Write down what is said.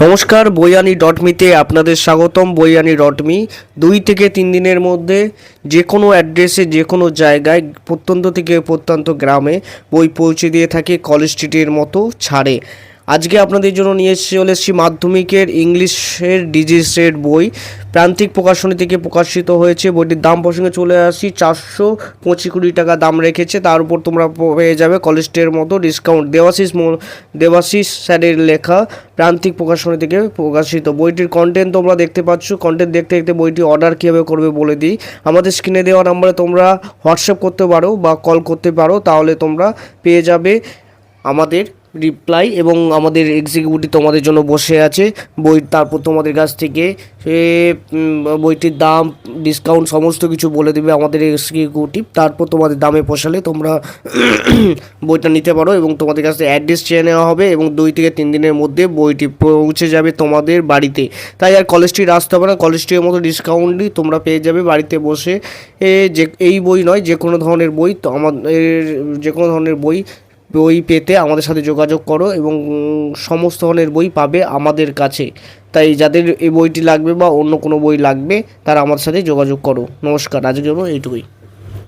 নমস্কার, বইয়ানি ডট মিতে আপনাদের স্বাগতম। বইয়ানি ডট মি 2 থেকে 3 দিনের মধ্যে যে কোনো অ্যাড্রেসে যে কোনো জায়গায় প্রত্যন্ত থেকে প্রত্যন্ত গ্রামে বই পৌঁছে দিয়ে থাকে কলেজ স্ট্রিটের মতো ছাড়ে। আজকে আপনাদের জন্য নিয়ে চলে এসেছি মাধ্যমিকের ইংলিশের ডিজিস্ট্রেট বই। প্রান্তিক প্রকাশনী থেকে প্রকাশিত হয়েছে। বইটির দাম প্রসঙ্গে চলে আসি। 425 টাকা দাম রেখেছে। তার উপর তোমরা পেয়ে যাবে কলেজ স্ট্রিটের মতো ডিসকাউন্ট। দেবাশিস স্যারের লেখা, প্রান্তিক প্রকাশনী থেকে প্রকাশিত। বইটির কন্টেন্ট তোমরা দেখতে পাচ্ছ। কন্টেন্ট দেখতে দেখতে বইটি অর্ডার কীভাবে করবে বলে দিই। আমাদের স্ক্রিনে দেওয়া নাম্বারে তোমরা হোয়াটসঅ্যাপ করতে পারো বা কল করতে পারো, তাহলে তোমরা পেয়ে যাবে আমাদের রিপ্লাই, এবং আমাদের এক্সিকিউটিভ তোমাদের জন্য বসে আছে। তারপর তোমাদের কাছ থেকে বইটির দাম, ডিসকাউন্ট সমস্ত কিছু বলে দেবে আমাদের এক্সিকিউটিভ। তারপর তোমাদের দামে পোষালে তোমরা বইটা নিতে পারো, এবং তোমাদের কাছ থেকে অ্যাড্রেস চেয়ে নেওয়া হবে, এবং 2 থেকে 3 দিনের মধ্যে বইটি পৌঁছে যাবে তোমাদের বাড়িতে। তাই আর কলেজ স্ট্রিট আসতে হবে না। কলেজ স্ট্রিটের মতো ডিসকাউন্টই তোমরা পেয়ে যাবে বাড়িতে বসে। যে এই বই নয়, যে কোনো ধরনের বই, তো আমাদের যে কোনো ধরনের বই পেতে আমাদের সাথে যোগাযোগ করো, এবং সমস্ত ধরনের বই পাবে আমাদের কাছে। তাই যাদের এই বইটি লাগবে বা অন্য কোনো বই লাগবে, তারা আমাদের সাথে যোগাযোগ করো। নমস্কার, আজকের জন্য এইটুকুই।